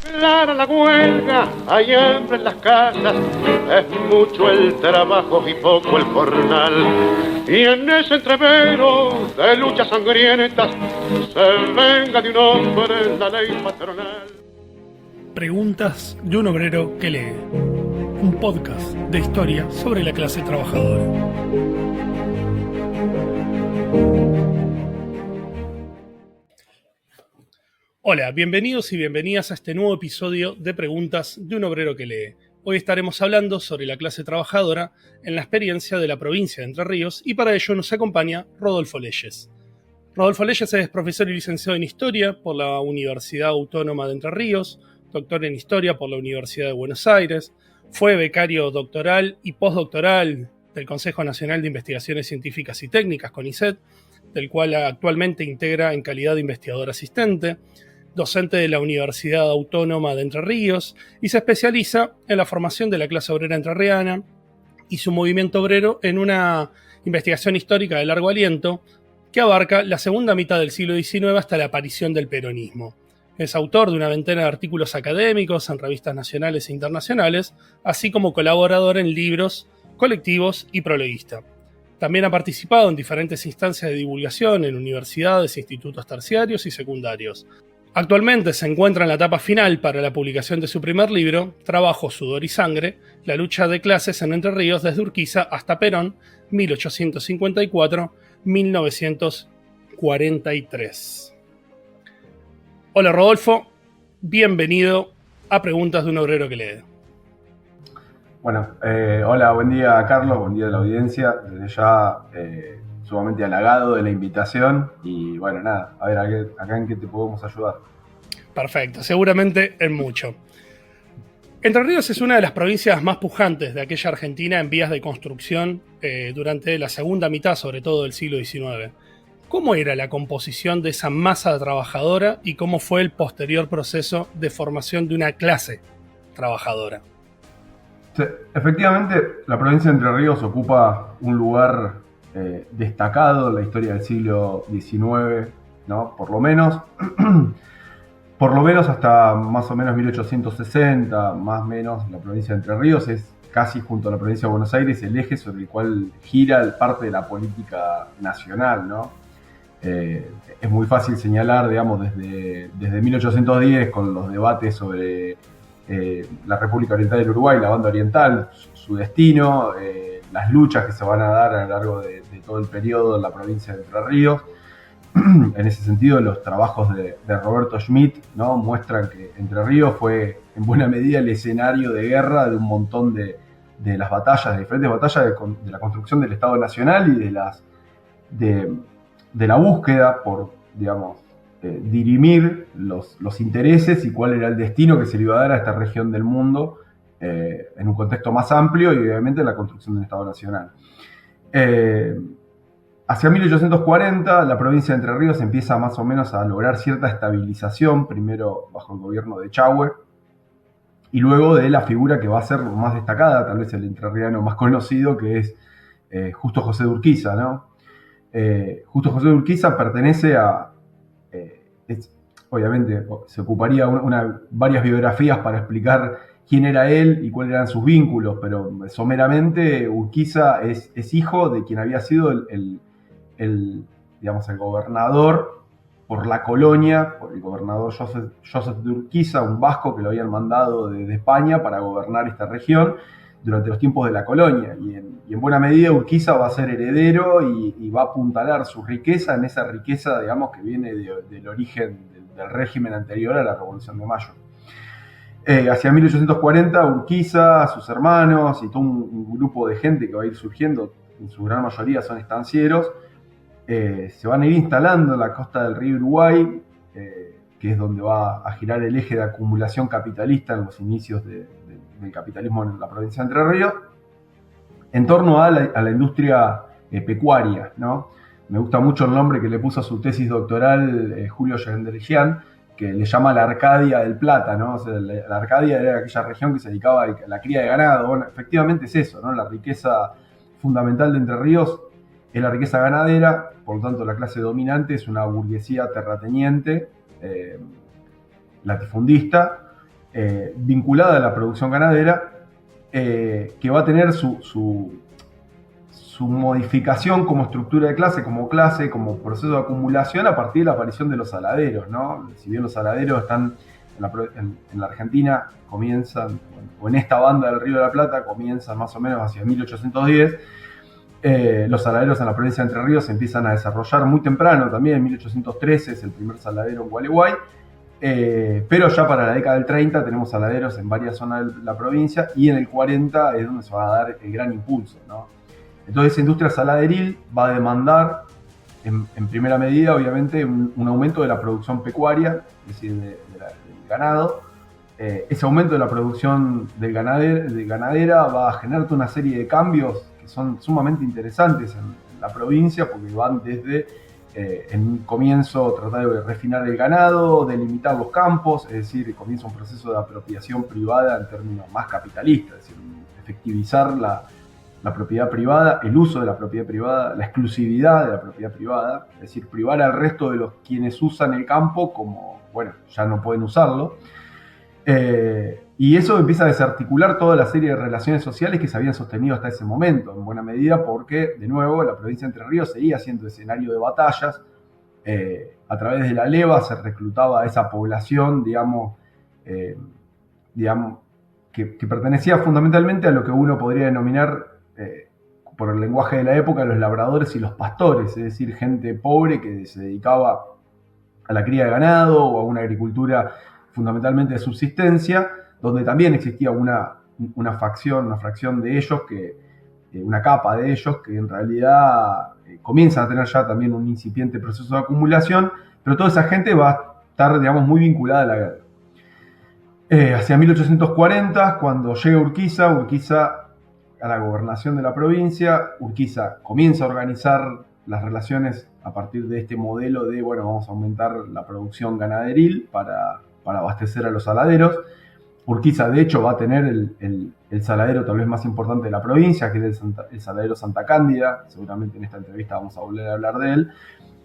Clara la huelga, hay hambre en las casas, es mucho el trabajo y poco el jornal. Y en ese entrevero de luchas sangrientas se venga de un hombre la ley patronal. Preguntas de un obrero que lee. Un podcast de historia sobre la clase trabajadora. Hola, bienvenidos y bienvenidas a este nuevo episodio de Preguntas de un obrero que lee. Hoy estaremos hablando sobre la clase trabajadora en la experiencia de la provincia de Entre Ríos y para ello nos acompaña Rodolfo Leyes. Rodolfo Leyes es profesor y licenciado en Historia por la Universidad Autónoma de Entre Ríos, doctor en Historia por la Universidad de Buenos Aires, fue becario doctoral y postdoctoral del Consejo Nacional de Investigaciones Científicas y Técnicas, CONICET, del cual actualmente integra en calidad de investigador asistente, docente de la Universidad Autónoma de Entre Ríos y se especializa en la formación de la clase obrera entrerriana y su movimiento obrero en una investigación histórica de largo aliento que abarca la segunda mitad del siglo XIX hasta la aparición del peronismo. Es autor de una veintena de artículos académicos en revistas nacionales e internacionales, así como colaborador en libros, colectivos y prologuista. También ha participado en diferentes instancias de divulgación en universidades, institutos terciarios y secundarios. Actualmente se encuentra en la etapa final para la publicación de su primer libro, Trabajo, Sudor y Sangre, la lucha de clases en Entre Ríos desde Urquiza hasta Perón, 1854-1943. Hola Rodolfo, bienvenido a Preguntas de un obrero que lee. Bueno, hola, buen día Carlos, buen día a la audiencia. Desde ya sumamente halagado de la invitación y bueno, nada, a ver acá en qué te podemos ayudar. Perfecto, seguramente en mucho. Entre Ríos es una de las provincias más pujantes de aquella Argentina en vías de construcción durante la segunda mitad, sobre todo del siglo XIX. ¿Cómo era la composición de esa masa trabajadora y cómo fue el posterior proceso de formación de una clase trabajadora? Sí, efectivamente, la provincia de Entre Ríos ocupa un lugar destacado en la historia del siglo XIX, ¿no? Por lo menos hasta más o menos 1860, más o menos, la provincia de Entre Ríos es casi junto a la provincia de Buenos Aires el eje sobre el cual gira parte de la política nacional, ¿no? Es muy fácil señalar, digamos, desde 1810 con los debates sobre la República Oriental del Uruguay, la Banda Oriental, su destino, las luchas que se van a dar a lo largo de todo el periodo en la provincia de Entre Ríos. En ese sentido, los trabajos de Roberto Schmidt, ¿no?, muestran que Entre Ríos fue en buena medida el escenario de guerra de un montón de las batallas, de diferentes batallas de la construcción del Estado Nacional y de la búsqueda por, digamos, dirimir los intereses y cuál era el destino que se le iba a dar a esta región del mundo en un contexto más amplio y obviamente la construcción del Estado Nacional. Hacia 1840 la provincia de Entre Ríos empieza más o menos a lograr cierta estabilización, primero bajo el gobierno de Echagüe y luego de la figura que va a ser más destacada, tal vez el entrerriano más conocido, que es Justo José de Urquiza, ¿no? Justo José de Urquiza pertenece a... obviamente se ocuparía varias biografías para explicar quién era él y cuáles eran sus vínculos, pero someramente Urquiza es hijo de quien había sido el gobernador por la colonia, por el gobernador Joseph de Urquiza, un vasco que lo habían mandado desde España para gobernar esta región durante los tiempos de la colonia, y en buena medida Urquiza va a ser heredero y va a apuntalar su riqueza en esa riqueza, digamos, que viene del origen del régimen anterior a la Revolución de Mayo. Hacia 1840 Urquiza, sus hermanos y todo un grupo de gente que va a ir surgiendo, en su gran mayoría son estancieros, se van a ir instalando en la costa del río Uruguay, que es donde va a girar el eje de acumulación capitalista en los inicios del capitalismo en la provincia de Entre Ríos, en torno a la industria pecuaria, ¿no? Me gusta mucho el nombre que le puso a su tesis doctoral Julio Genderigian, que le llama la Arcadia del Plata, ¿no? O sea, la Arcadia era aquella región que se dedicaba a la cría de ganado. Bueno, efectivamente es eso, ¿no? La riqueza fundamental de Entre Ríos es la riqueza ganadera, por lo tanto la clase dominante es una burguesía terrateniente, latifundista, vinculada a la producción ganadera, que va a tener su modificación como estructura de clase, como proceso de acumulación a partir de la aparición de los saladeros, ¿no? Si bien los saladeros están en la Argentina, comienzan, o en esta banda del Río de la Plata, comienzan más o menos hacia 1810, los saladeros en la provincia de Entre Ríos se empiezan a desarrollar muy temprano también, en 1813 es el primer saladero en Gualeguay, pero ya para la década del 30 tenemos saladeros en varias zonas de la provincia y en el 40 es donde se va a dar el gran impulso, ¿no? Entonces esa industria saladeril va a demandar en primera medida obviamente un aumento de la producción pecuaria, es decir, del ganado. Ese aumento de la producción de ganadera va a generar toda una serie de cambios que son sumamente interesantes en la provincia, porque van desde en un comienzo tratar de refinar el ganado, delimitar los campos, es decir, comienza un proceso de apropiación privada en términos más capitalistas, es decir, efectivizar la propiedad privada, el uso de la propiedad privada, la exclusividad de la propiedad privada, es decir, privar al resto de los quienes usan el campo como, bueno, ya no pueden usarlo. Y eso empieza a desarticular toda la serie de relaciones sociales que se habían sostenido hasta ese momento, en buena medida porque, de nuevo, la provincia de Entre Ríos seguía siendo escenario de batallas. A través de la leva se reclutaba a esa población, digamos, que pertenecía fundamentalmente a lo que uno podría denominar, por el lenguaje de la época, los labradores y los pastores, es decir, gente pobre que se dedicaba a la cría de ganado o a una agricultura fundamentalmente de subsistencia, donde también existía una fracción de ellos, una capa de ellos, que en realidad comienzan a tener ya también un incipiente proceso de acumulación, pero toda esa gente va a estar, digamos, muy vinculada a la guerra. Hacia 1840, cuando llega Urquiza a la gobernación de la provincia, Urquiza comienza a organizar las relaciones a partir de este modelo de, bueno, vamos a aumentar la producción ganaderil para abastecer a los saladeros. Urquiza, de hecho, va a tener el saladero tal vez más importante de la provincia, que es el saladero Santa Cándida. Seguramente en esta entrevista vamos a volver a hablar de él.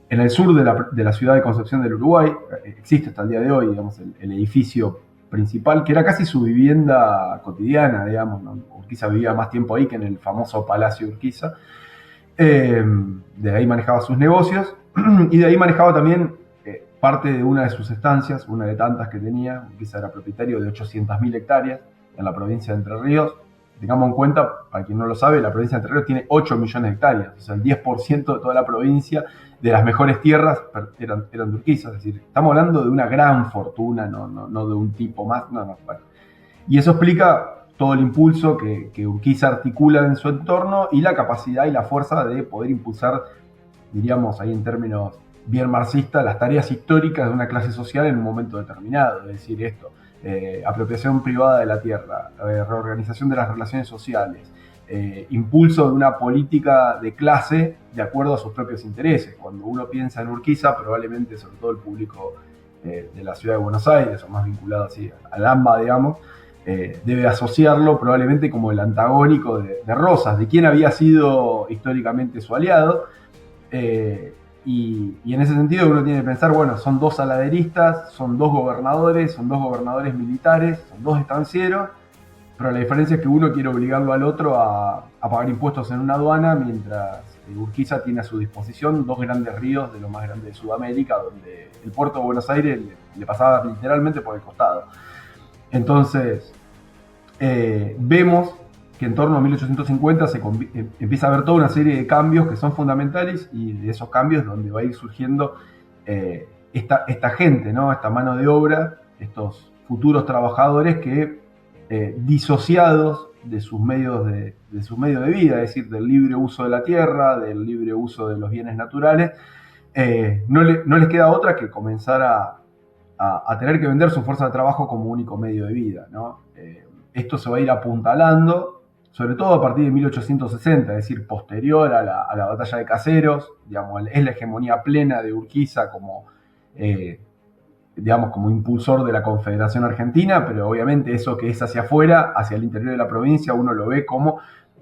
En el sur de la ciudad de Concepción del Uruguay, existe hasta el día de hoy, digamos, el edificio principal, que era casi su vivienda cotidiana, digamos, ¿no? Urquiza vivía más tiempo ahí que en el famoso Palacio Urquiza. De ahí manejaba sus negocios y de ahí manejaba también parte de una de sus estancias, una de tantas que tenía. Urquiza era propietario de 800.000 hectáreas en la provincia de Entre Ríos. Tengamos en cuenta, para quien no lo sabe, la provincia de Entre Ríos tiene 8 millones de hectáreas, o sea, el 10% de toda la provincia, de las mejores tierras eran de Urquiza. Es decir, estamos hablando de una gran fortuna, no de un tipo más. Bueno. Y eso explica todo el impulso que Urquiza articula en su entorno y la capacidad y la fuerza de poder impulsar, diríamos ahí en términos bien marxistas, las tareas históricas de una clase social en un momento determinado. Es decir, esto, apropiación privada de la tierra, reorganización de las relaciones sociales, impulso de una política de clase de acuerdo a sus propios intereses. Cuando uno piensa en Urquiza, probablemente, sobre todo el público de la ciudad de Buenos Aires, o más vinculado así al AMBA, digamos, debe asociarlo probablemente como el antagónico de Rosas, de quien había sido históricamente su aliado. Y en ese sentido uno tiene que pensar, bueno, son dos saladeristas, son dos gobernadores militares, son dos estancieros, pero la diferencia es que uno quiere obligarlo al otro a pagar impuestos en una aduana, mientras Urquiza tiene a su disposición dos grandes ríos de lo más grande de Sudamérica, donde el puerto de Buenos Aires le pasaba literalmente por el costado. Entonces, vemos que en torno a 1850 empieza a haber toda una serie de cambios que son fundamentales, y de esos cambios donde va a ir surgiendo esta gente, ¿no? Esta mano de obra, estos futuros trabajadores que, disociados de sus medios de vida, es decir, del libre uso de la tierra, del libre uso de los bienes naturales, no les queda otra que comenzar a tener que vender su fuerza de trabajo como único medio de vida, ¿no? Esto se va a ir apuntalando, sobre todo a partir de 1860, es decir, posterior a la batalla de Caseros. Digamos, es la hegemonía plena de Urquiza como impulsor de la Confederación Argentina, pero obviamente eso que es hacia afuera, hacia el interior de la provincia, uno lo ve como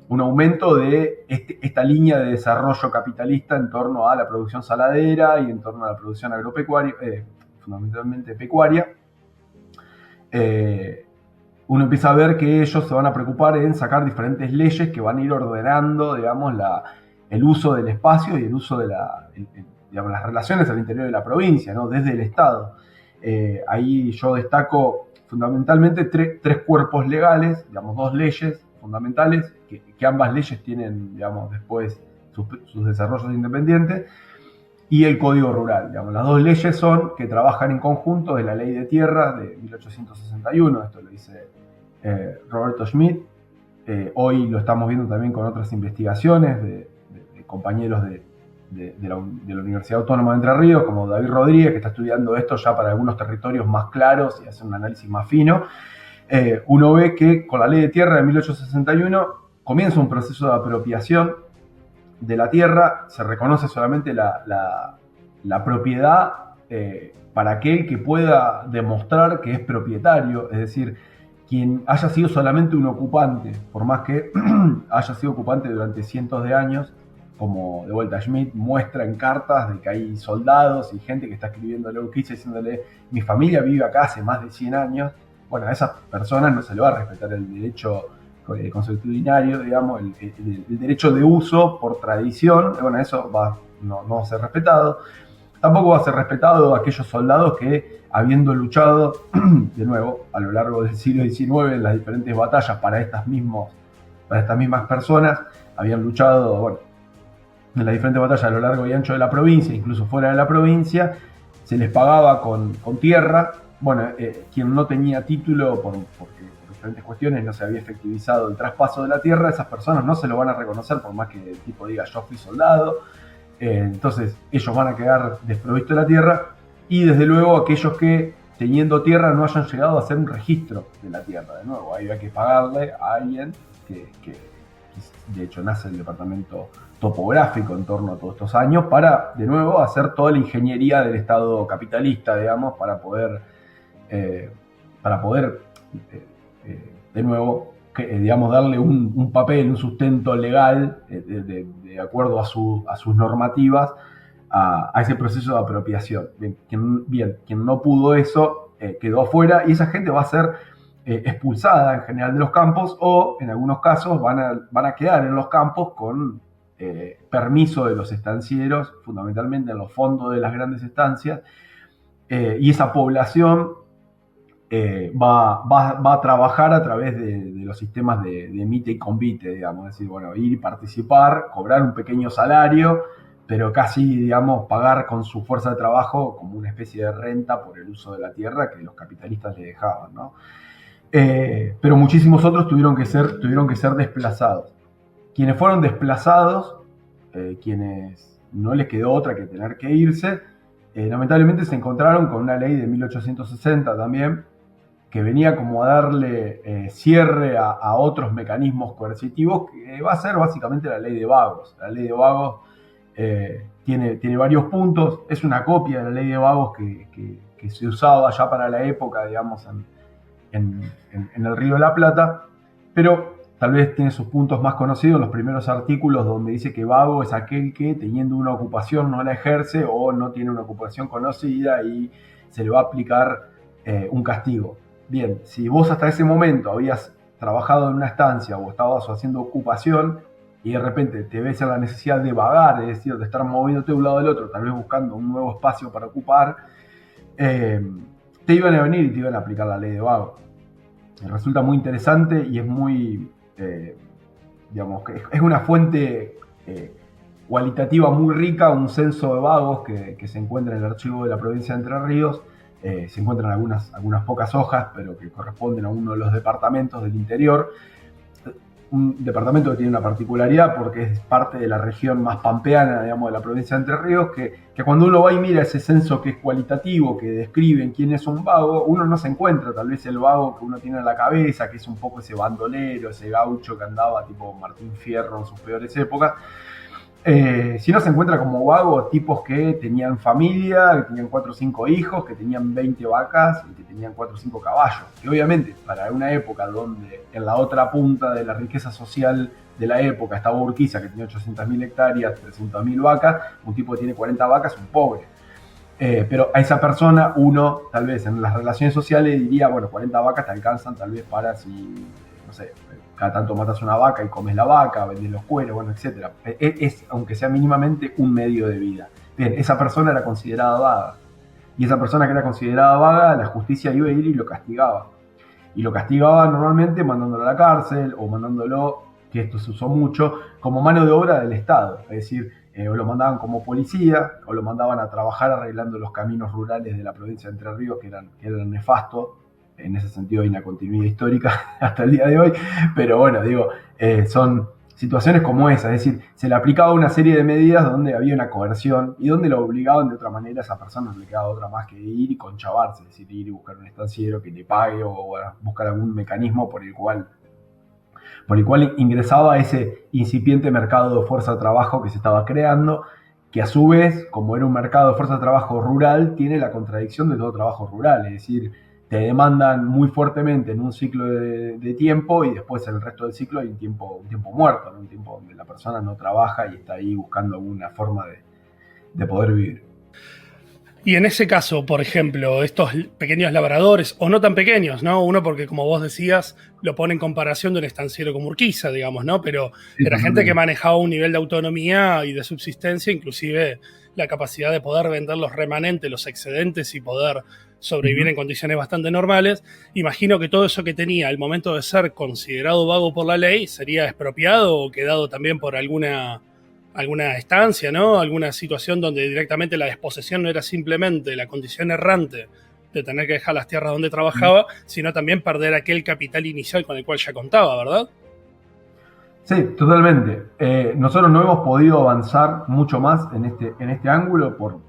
un aumento de esta línea de desarrollo capitalista en torno a la producción saladera y en torno a la producción agropecuaria, fundamentalmente pecuaria. uno empieza a ver que ellos se van a preocupar en sacar diferentes leyes que van a ir ordenando, digamos, el uso del espacio y el uso de digamos, las relaciones al interior de la provincia, ¿no? Desde el Estado. Ahí yo destaco fundamentalmente tres cuerpos legales, digamos, dos leyes fundamentales, que ambas leyes tienen, digamos, después sus desarrollos independientes, y el Código Rural. Digamos, las dos leyes son que trabajan en conjunto de la Ley de Tierras de 1861, esto lo dice Roberto Schmidt. Hoy lo estamos viendo también con otras investigaciones de compañeros de la Universidad Autónoma de Entre Ríos, como David Rodríguez, que está estudiando esto ya para algunos territorios más claros y hace un análisis más fino. Uno ve que con la Ley de Tierra de 1861 comienza un proceso de apropiación de la tierra, se reconoce solamente la propiedad para aquel que pueda demostrar que es propietario, es decir, quien haya sido solamente un ocupante, por más que haya sido ocupante durante cientos de años, como de vuelta Schmidt muestra en cartas de que hay soldados y gente que está escribiéndole a Urquiza diciéndole: mi familia vive acá hace más de 100 años. Bueno, a esas personas no se le va a respetar el derecho consuetudinario, digamos, el derecho de uso por tradición. Bueno, eso no va a ser respetado. Tampoco va a ser respetado aquellos soldados que, habiendo luchado, de nuevo, a lo largo del siglo XIX en las diferentes batallas para estas mismas personas, habían luchado, bueno, en las diferentes batallas a lo largo y ancho de la provincia, incluso fuera de la provincia, se les pagaba con tierra. Bueno, quien no tenía título porque por diferentes cuestiones no se había efectivizado el traspaso de la tierra, esas personas no se lo van a reconocer por más que el tipo diga yo fui soldado. Entonces ellos van a quedar desprovistos de la tierra, y desde luego aquellos que teniendo tierra no hayan llegado a hacer un registro de la tierra. De nuevo, ahí hay que pagarle a alguien que de hecho nace el departamento topográfico en torno a todos estos años para, de nuevo, hacer toda la ingeniería del Estado capitalista, digamos, para poder de nuevo, digamos, darle un papel, un sustento legal de acuerdo a sus normativas a ese proceso de apropiación. Quien no pudo eso quedó afuera, y esa gente va a ser expulsada en general de los campos, o en algunos casos van a quedar en los campos con permiso de los estancieros, fundamentalmente en los fondos de las grandes estancias, y esa población va a trabajar a través de los sistemas de emite y convite, digamos, es decir, bueno, ir y participar, cobrar un pequeño salario, pero casi, digamos, pagar con su fuerza de trabajo como una especie de renta por el uso de la tierra que los capitalistas le dejaban, ¿no? Pero muchísimos otros tuvieron que ser desplazados. Quienes fueron desplazados, quienes no les quedó otra que tener que irse, lamentablemente se encontraron con una ley de 1860 también, que venía como a darle cierre a otros mecanismos coercitivos, que va a ser básicamente la ley de vagos. La ley de vagos tiene varios puntos, es una copia de la ley de vagos que se usaba ya para la época, digamos, en el Río de la Plata, pero tal vez tiene sus puntos más conocidos, los primeros artículos donde dice que vago es aquel que, teniendo una ocupación, no la ejerce o no tiene una ocupación conocida y se le va a aplicar un castigo. Bien, si vos hasta ese momento habías trabajado en una estancia o estabas haciendo ocupación y de repente te ves en la necesidad de vagar, es decir, de estar moviéndote de un lado al otro, tal vez buscando un nuevo espacio para ocupar, te iban a venir y te iban a aplicar la ley de vago. Resulta muy interesante y es muy, digamos, es una fuente cualitativa muy rica, un censo de vagos que se encuentra en el archivo de la provincia de Entre Ríos. Se encuentran algunas pocas hojas, pero que corresponden a uno de los departamentos del interior. Un departamento que tiene una particularidad porque es parte de la región más pampeana, digamos, de la provincia de Entre Ríos, que cuando uno va y mira ese censo que es cualitativo, que describe quién es un vago, uno no se encuentra tal vez el vago que uno tiene en la cabeza, que es un poco ese bandolero, ese gaucho que andaba tipo Martín Fierro en sus peores épocas, sino se encuentra como vago tipos que tenían familia, que tenían 4 o 5 hijos, que tenían 20 vacas y que tenían 4 o 5 caballos. Y obviamente, para una época donde en la otra punta de la riqueza social de la época estaba Urquiza, que tenía 800.000 hectáreas, 300.000 vacas, un tipo que tiene 40 vacas, un pobre. Pero a esa persona uno, tal vez en las relaciones sociales diría, bueno, 40 vacas te alcanzan tal vez para si, no sé, cada tanto matas una vaca y comes la vaca, vendes los cueros, bueno, etc. Es, aunque sea mínimamente, un medio de vida. Bien, esa persona era considerada vaga. Y esa persona que era considerada vaga, la justicia iba a ir y lo castigaba. Y lo castigaba normalmente mandándolo a la cárcel o mandándolo, que esto se usó mucho, como mano de obra del Estado. Es decir, o lo mandaban como policía, o lo mandaban a trabajar arreglando los caminos rurales de la provincia de Entre Ríos, que eran nefastos. En ese sentido hay una continuidad histórica hasta el día de hoy. Pero bueno, digo, son situaciones como esa. Es decir, se le aplicaba una serie de medidas donde había una coerción y donde lo obligaban de otra manera. A esa persona no le quedaba otra más que ir y conchabarse. Es decir, ir y buscar un estanciero que le pague o buscar algún mecanismo por el cual ingresaba a ese incipiente mercado de fuerza de trabajo que se estaba creando, que a su vez, como era un mercado de fuerza de trabajo rural, tiene la contradicción de todo trabajo rural, es decir, te demandan muy fuertemente en un ciclo de tiempo y después en el resto del ciclo hay un tiempo muerto, ¿no? Un tiempo donde la persona no trabaja y está ahí buscando alguna forma de poder vivir. Y en ese caso, por ejemplo, estos pequeños labradores, o no tan pequeños, ¿no? Uno porque, como vos decías, lo pone en comparación de un estanciero como Urquiza, digamos, ¿no? Pero sí, era gente que manejaba un nivel de autonomía y de subsistencia, inclusive la capacidad de poder vender los remanentes, los excedentes y poder sobrevivir en condiciones bastante normales. Imagino que todo eso que tenía al momento de ser considerado vago por la ley sería expropiado o quedado también por alguna estancia, ¿no? Alguna situación donde directamente la desposesión no era simplemente la condición errante de tener que dejar las tierras donde trabajaba, sino también perder aquel capital inicial con el cual ya contaba, ¿verdad? Sí, totalmente. Nosotros no hemos podido avanzar mucho más en este ángulo por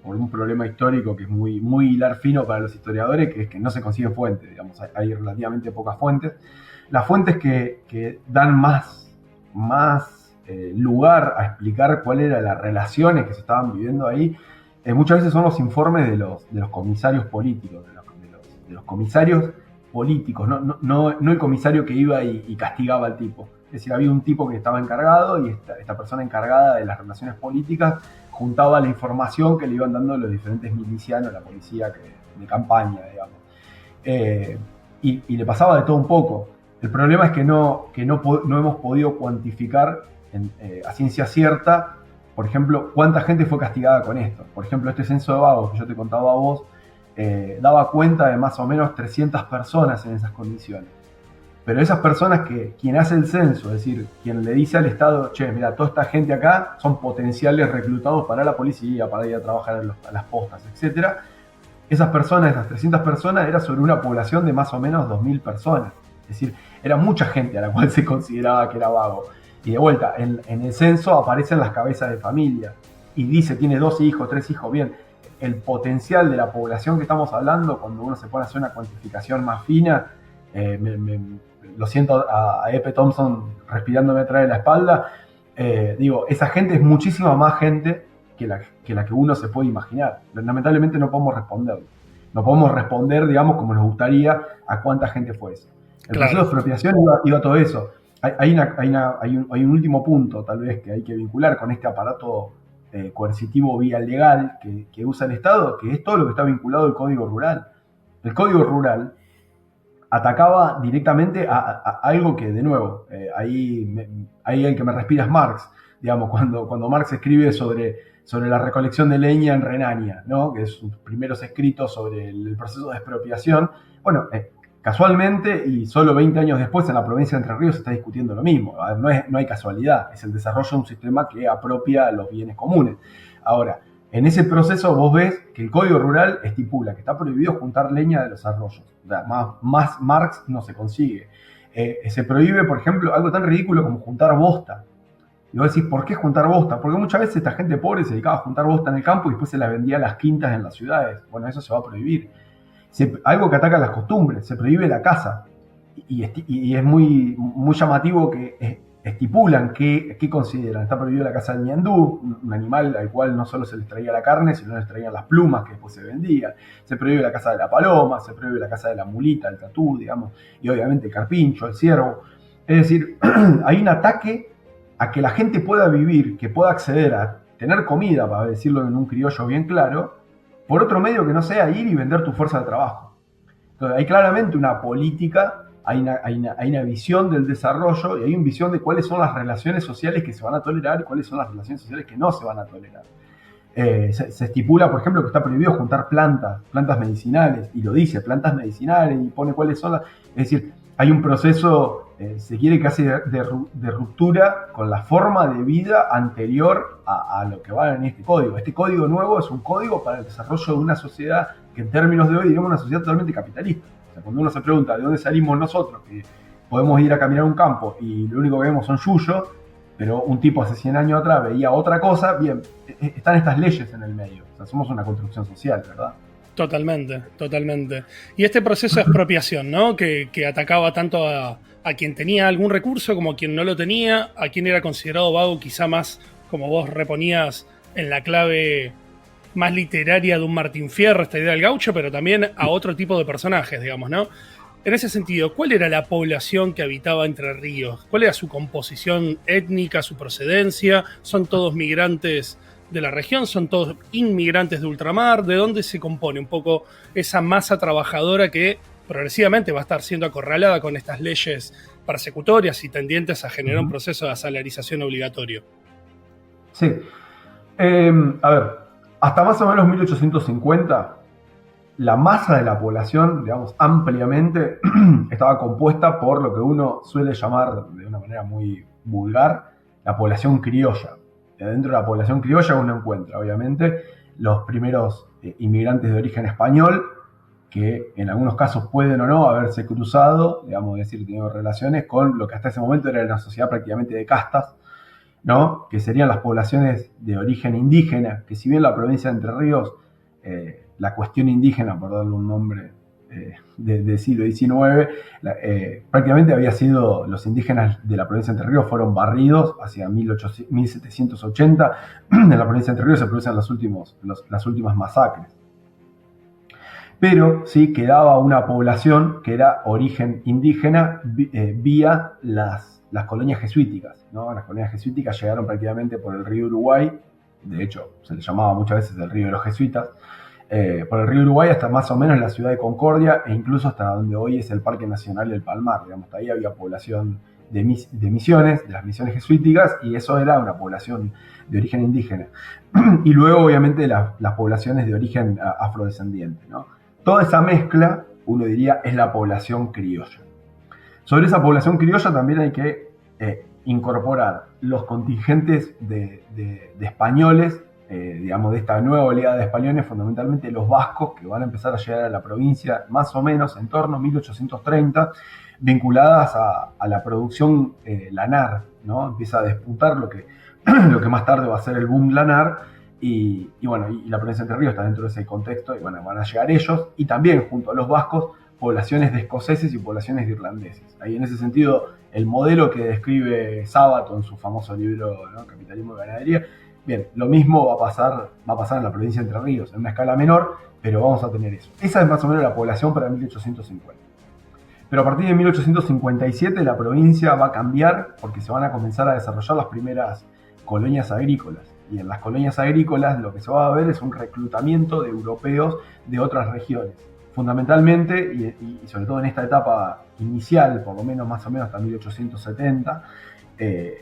un problema histórico que es muy hilar fino para los historiadores, que es que no se consiguen fuentes, digamos, hay relativamente pocas fuentes. Las fuentes que dan más lugar a explicar cuál eran las relaciones que se estaban viviendo ahí, muchas veces son los informes de los comisarios políticos, de los comisarios políticos, no el comisario que iba y castigaba al tipo. Es decir, había un tipo que estaba encargado y esta persona encargada de las relaciones políticas juntaba la información que le iban dando los diferentes milicianos, la policía de campaña, digamos. Y le pasaba de todo un poco. El problema es que no hemos podido cuantificar a ciencia cierta, por ejemplo, cuánta gente fue castigada con esto. Por ejemplo, este censo de vagos que yo te contaba a vos daba cuenta de más o menos 300 personas en esas condiciones. Pero esas personas quien hace el censo, es decir, quien le dice al Estado, che, mira, toda esta gente acá son potenciales reclutados para la policía, para ir a trabajar a las postas, etc. Esas 300 personas, era sobre una población de más o menos 2.000 personas. Es decir, era mucha gente a la cual se consideraba que era vago. Y de vuelta, en el censo aparecen las cabezas de familia. Y dice, tiene 2 hijos, 3 hijos. Bien, el potencial de la población que estamos hablando, cuando uno se pone a hacer una cuantificación más fina, lo siento a Epe Thompson respirándome atrás de la espalda, digo, esa gente es muchísima más gente que la que uno se puede imaginar. Lamentablemente no podemos responder. No podemos responder, digamos, como nos gustaría a cuánta gente fue eso. El proceso de expropiación iba a todo eso. Hay un último punto, tal vez, que hay que vincular con este aparato coercitivo vía legal que usa el Estado, que es todo lo que está vinculado al Código Rural. El Código Rural atacaba directamente a algo que, de nuevo, ahí el que me respira es Marx. Digamos, cuando Marx escribe sobre la recolección de leña en Renania, ¿no? Que es sus primeros escritos sobre el proceso de expropiación. Bueno, casualmente, y solo 20 años después, en la provincia de Entre Ríos se está discutiendo lo mismo. No hay casualidad, es el desarrollo de un sistema que apropia los bienes comunes. Ahora, en ese proceso vos ves que el Código Rural estipula que está prohibido juntar leña de los arroyos. O sea, más Marx no se consigue. Se prohíbe, por ejemplo, algo tan ridículo como juntar bosta. Y vos decís, ¿por qué juntar bosta? Porque muchas veces esta gente pobre se dedicaba a juntar bosta en el campo y después se la vendía a las quintas en las ciudades. Bueno, eso se va a prohibir. Algo que ataca las costumbres, se prohíbe la caza. Y es muy llamativo que estipulan qué consideran. Está prohibido la caza del ñandú, un animal al cual no solo se les traía la carne, sino les traían las plumas que después se vendían. Se prohíbe la caza de la paloma, se prohíbe la caza de la mulita, el tatú, digamos, y obviamente el carpincho, el ciervo. Es decir, hay un ataque a que la gente pueda vivir, que pueda acceder a tener comida, para decirlo en un criollo bien claro, por otro medio que no sea ir y vender tu fuerza de trabajo. Entonces hay claramente una política, hay una visión del desarrollo y hay una visión de cuáles son las relaciones sociales que se van a tolerar y cuáles son las relaciones sociales que no se van a tolerar. Se estipula, por ejemplo, que está prohibido juntar plantas medicinales, y lo dice, plantas medicinales, y pone cuáles son las... Es decir, hay un proceso, se quiere casi de ruptura con la forma de vida anterior a lo que va en este código. Este código nuevo es un código para el desarrollo de una sociedad que en términos de hoy, digamos, una sociedad totalmente capitalista. O sea, cuando uno se pregunta de dónde salimos nosotros, que podemos ir a caminar a un campo y lo único que vemos son yuyos, pero un tipo hace 100 años atrás veía otra cosa, bien, están estas leyes en el medio. O sea, somos una construcción social, ¿verdad? Totalmente, totalmente. Y este proceso de expropiación, ¿no? Que atacaba tanto a quien tenía algún recurso como a quien no lo tenía, a quien era considerado vago, quizá más, como vos reponías, en la clave más literaria de un Martín Fierro, esta idea del gaucho, pero también a otro tipo de personajes, digamos, ¿no? En ese sentido, ¿cuál era la población que habitaba Entre Ríos? ¿Cuál era su composición étnica, su procedencia? ¿Son todos migrantes de la región? ¿Son todos inmigrantes de ultramar? ¿De dónde se compone un poco esa masa trabajadora que progresivamente va a estar siendo acorralada con estas leyes persecutorias y tendientes a generar un proceso de asalarización obligatorio? Sí. A ver, hasta más o menos 1850, la masa de la población, digamos, ampliamente estaba compuesta por lo que uno suele llamar, de una manera muy vulgar, la población criolla. Dentro de la población criolla uno encuentra, obviamente, los primeros inmigrantes de origen español, que en algunos casos pueden o no haberse cruzado, digamos, es decir, tenido relaciones con lo que hasta ese momento era una sociedad prácticamente de castas, ¿no? Que serían las poblaciones de origen indígena, que si bien la provincia de Entre Ríos, la cuestión indígena, por darle un nombre del siglo XIX, prácticamente había sido, los indígenas de la provincia de Entre Ríos fueron barridos hacia 1780. En la provincia de Entre Ríos se producen las últimas masacres. Pero sí quedaba una población que era origen indígena vía las colonias jesuíticas, ¿no? Las colonias jesuíticas llegaron prácticamente por el río Uruguay, de hecho se le llamaba muchas veces el río de los jesuitas, por el río Uruguay hasta más o menos la ciudad de Concordia e incluso hasta donde hoy es el Parque Nacional del Palmar, digamos, hasta ahí había población de misiones, de las misiones jesuíticas, y eso era una población de origen indígena. Y luego obviamente las poblaciones de origen afrodescendiente, ¿no? Toda esa mezcla, uno diría, es la población criolla. Sobre esa población criolla también hay que incorporar los contingentes de españoles, digamos, de esta nueva oleada de españoles, fundamentalmente los vascos, que van a empezar a llegar a la provincia más o menos en torno a 1830, vinculadas a la producción lanar, ¿no? Empieza a despuntar lo que más tarde va a ser el boom lanar, y la provincia de Entre Ríos está dentro de ese contexto, y bueno, van a llegar ellos, y también junto a los vascos, poblaciones de escoceses y poblaciones de irlandeses. Ahí en ese sentido, el modelo que describe Sábato en su famoso libro, ¿no? Capitalismo y Ganadería, bien, lo mismo va a pasar en la provincia de Entre Ríos, en una escala menor, pero vamos a tener eso. Esa es más o menos la población para 1850. Pero a partir de 1857 la provincia va a cambiar porque se van a comenzar a desarrollar las primeras colonias agrícolas. Y en las colonias agrícolas lo que se va a ver es un reclutamiento de europeos de otras regiones. Fundamentalmente, y sobre todo en esta etapa inicial, por lo menos más o menos hasta 1870,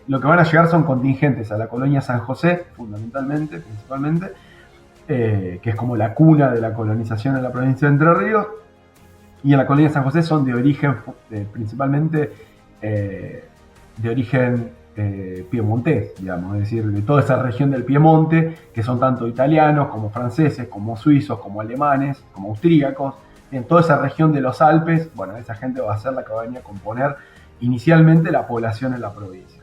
lo que van a llegar son contingentes a la colonia San José, principalmente, que es como la cuna de la colonización en la provincia de Entre Ríos, y en la colonia San José son de origen, principalmente de origen piemontés, digamos, es decir, de toda esa región del Piemonte, que son tanto italianos como franceses, como suizos, como alemanes, como austríacos, en toda esa región de los Alpes. Bueno, esa gente va a ser la que va a venir a componer inicialmente la población en la provincia.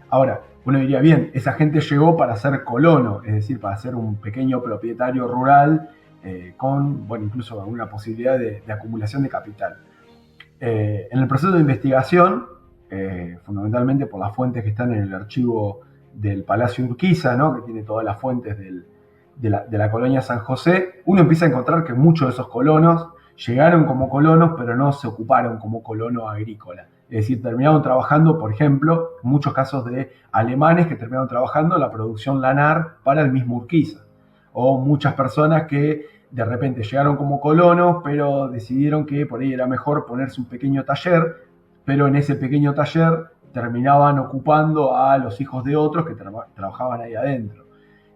Ahora, uno diría, bien, esa gente llegó para ser colono, es decir, para ser un pequeño propietario rural con, bueno, incluso alguna posibilidad de acumulación de capital. En el proceso de investigación, fundamentalmente por las fuentes que están en el archivo del Palacio Urquiza, ¿no? Que tiene todas las fuentes de la colonia San José, uno empieza a encontrar que muchos de esos colonos llegaron como colonos, pero no se ocuparon como colono agrícola. Es decir, terminaron trabajando, por ejemplo, en muchos casos de alemanes que terminaron trabajando la producción lanar para el mismo Urquiza. O muchas personas que de repente llegaron como colonos, pero decidieron que por ahí era mejor ponerse un pequeño taller, pero en ese pequeño taller terminaban ocupando a los hijos de otros que trabajaban ahí adentro.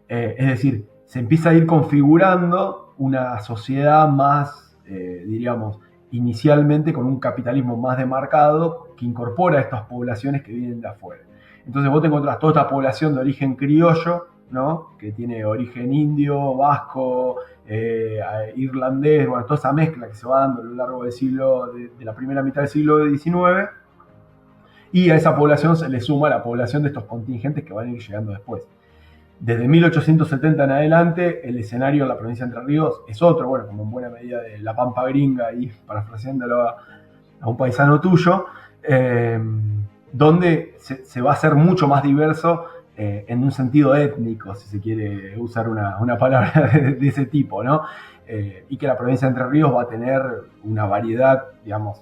Es decir, se empieza a ir configurando una sociedad más, diríamos, inicialmente con un capitalismo más demarcado que incorpora a estas poblaciones que vienen de afuera. Entonces vos te encontrás toda esta población de origen criollo, ¿no? Que tiene origen indio, vasco, irlandés, bueno, toda esa mezcla que se va dando a lo largo del siglo, de la primera mitad del siglo XIX, y a esa población se le suma la población de estos contingentes que van a ir llegando después. Desde 1870 en adelante, el escenario en la provincia de Entre Ríos es otro, bueno, como en buena medida de la Pampa Gringa, y parafraseándolo a un paisano tuyo, donde se va a hacer mucho más diverso en un sentido étnico, si se quiere usar una palabra de ese tipo, ¿no? Y que la provincia de Entre Ríos va a tener una variedad, digamos,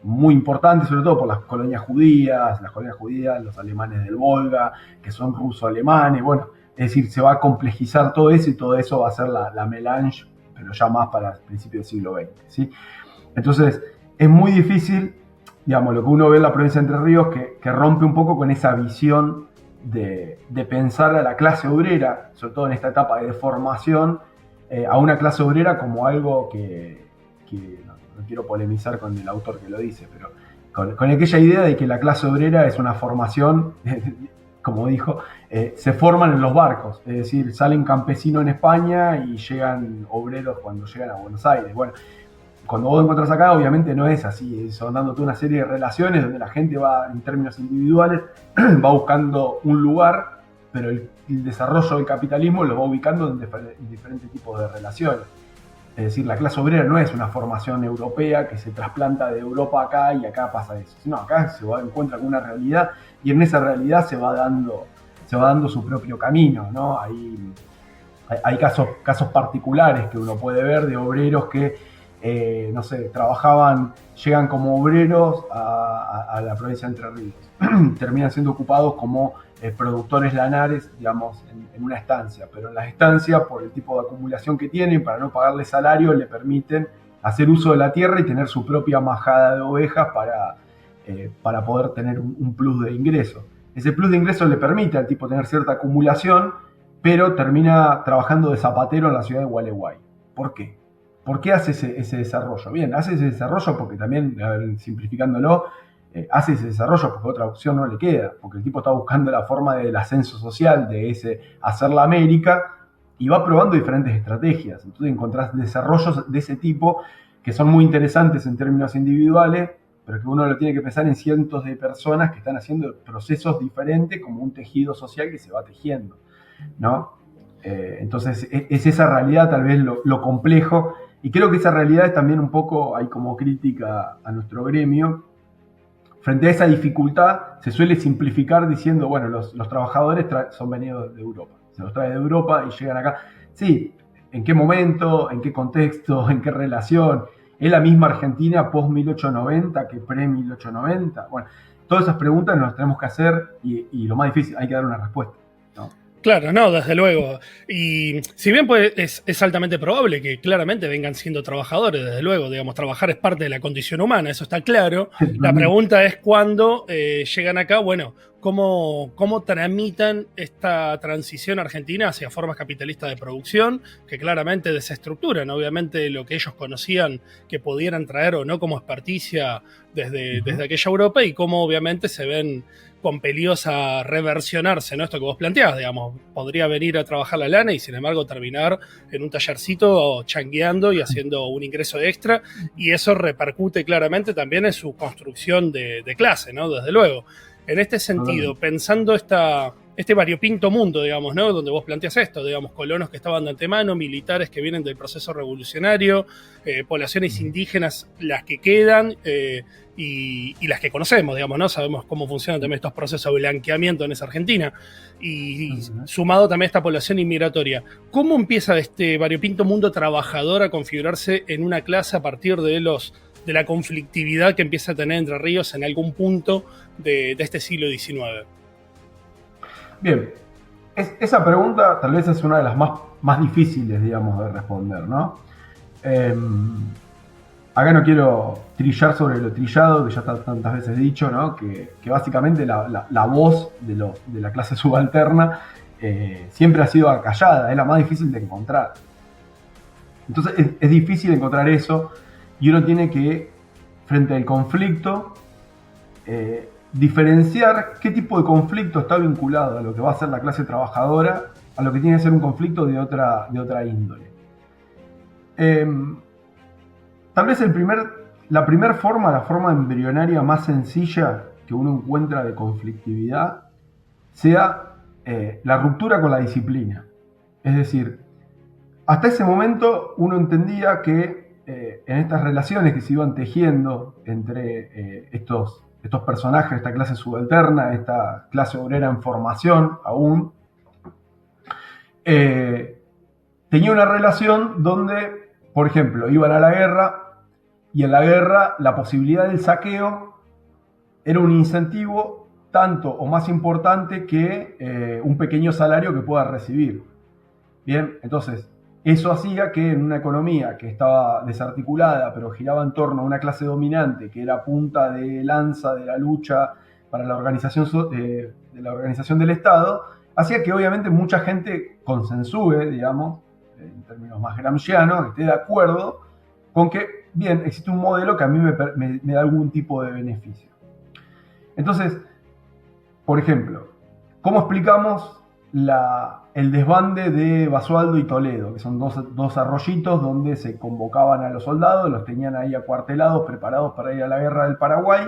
muy importante, sobre todo por las colonias judías, los alemanes del Volga, que son ruso-alemanes, bueno, es decir, se va a complejizar todo eso y todo eso va a ser la melange, pero ya más para principios del siglo XX, ¿sí? Entonces, es muy difícil, digamos, lo que uno ve en la provincia de Entre Ríos, que rompe un poco con esa visión de pensar a la clase obrera, sobre todo en esta etapa de formación, a una clase obrera como algo que no quiero polemizar con el autor que lo dice, pero con aquella idea de que la clase obrera es una formación, como dijo, se forman en los barcos, es decir, salen campesinos en España y llegan obreros cuando llegan a Buenos Aires. Bueno, cuando vos encontrás acá, obviamente no es así, son dándote una serie de relaciones donde la gente va, en términos individuales, va buscando un lugar, pero el desarrollo del capitalismo lo va ubicando en diferentes tipos de relaciones. Es decir, la clase obrera no es una formación europea que se trasplanta de Europa acá y acá pasa eso, sino acá se encuentra con una realidad y en esa realidad se va dando su propio camino, ¿no? Hay casos particulares que uno puede ver de obreros que, no sé, llegan como obreros a la provincia de Entre Ríos, terminan siendo ocupados como productores lanares, digamos, en una estancia, pero en las estancias, por el tipo de acumulación que tienen, para no pagarle salario, le permiten hacer uso de la tierra y tener su propia majada de ovejas para poder tener un plus de ingreso. Ese plus de ingreso le permite al tipo tener cierta acumulación, pero termina trabajando de zapatero en la ciudad de Gualeguay. ¿Por qué? ¿Por qué hace ese desarrollo? Bien, hace ese desarrollo porque también, simplificándolo, hace ese desarrollo porque otra opción no le queda, porque el tipo está buscando la forma del ascenso social, de ese hacer la América, y va probando diferentes estrategias. Entonces encontrás desarrollos de ese tipo que son muy interesantes en términos individuales, pero que uno lo tiene que pensar en cientos de personas que están haciendo procesos diferentes como un tejido social que se va tejiendo, ¿no? Entonces es esa realidad tal vez lo complejo, y creo que esa realidad es también un poco, hay como crítica a nuestro gremio. Frente a esa dificultad se suele simplificar diciendo, bueno, los trabajadores son venidos de Europa, se los trae de Europa y llegan acá. Sí, ¿en qué momento, en qué contexto, en qué relación? ¿Es la misma Argentina post-1890 que pre-1890? Bueno, todas esas preguntas nos las tenemos que hacer y lo más difícil, hay que dar una respuesta, ¿no? Claro, no, desde luego. Y si bien pues, es altamente probable que claramente vengan siendo trabajadores, desde luego, digamos, trabajar es parte de la condición humana, eso está claro. La pregunta es cuándo llegan acá, bueno, cómo tramitan esta transición argentina hacia formas capitalistas de producción, que claramente desestructuran, obviamente, lo que ellos conocían que pudieran traer o no como experticia desde aquella Europa, y cómo obviamente se ven compelidos a reversionarse, ¿no? Esto que vos planteás, digamos, podría venir a trabajar la lana y sin embargo terminar en un tallercito changueando y haciendo un ingreso extra, y eso repercute claramente también en su construcción de clase, ¿no? Desde luego. En este sentido, pensando este variopinto mundo, digamos, ¿no? Donde vos planteás esto, digamos, colonos que estaban de antemano, militares que vienen del proceso revolucionario, poblaciones indígenas, las que quedan, y las que conocemos, digamos, ¿no? Sabemos cómo funcionan también estos procesos de blanqueamiento en esa Argentina, y sumado también a esta población inmigratoria. ¿Cómo empieza este variopinto mundo trabajador a configurarse en una clase a partir de la conflictividad que empieza a tener Entre Ríos en algún punto de este siglo XIX? Bien, esa pregunta tal vez es una de las más difíciles, digamos, de responder, ¿no? Acá no quiero trillar sobre lo trillado, que ya está tantas veces dicho, ¿no? Que básicamente la voz de la clase subalterna siempre ha sido acallada, es la más difícil de encontrar. Entonces es difícil encontrar eso, y uno tiene que, frente al conflicto, diferenciar qué tipo de conflicto está vinculado a lo que va a ser la clase trabajadora, a lo que tiene que ser un conflicto de otra índole. Tal vez la primera forma, la forma embrionaria más sencilla que uno encuentra de conflictividad, sea la ruptura con la disciplina. Es decir, hasta ese momento uno entendía que en estas relaciones que se iban tejiendo entre estos personajes, esta clase subalterna, esta clase obrera en formación aún, tenía una relación donde, por ejemplo, iban a la guerra, y en la guerra la posibilidad del saqueo era un incentivo tanto o más importante que un pequeño salario que pueda recibir. Bien, entonces eso hacía que en una economía que estaba desarticulada, pero giraba en torno a una clase dominante, que era punta de lanza de la lucha para la organización del Estado, hacía que obviamente mucha gente consensúe, digamos, en términos más gramscianos, que esté de acuerdo con que, bien, existe un modelo que a mí me da algún tipo de beneficio. Entonces, por ejemplo, ¿cómo explicamos el desbande de Basualdo y Toledo, que son dos arroyitos donde se convocaban a los soldados, los tenían ahí acuartelados, preparados para ir a la guerra del Paraguay,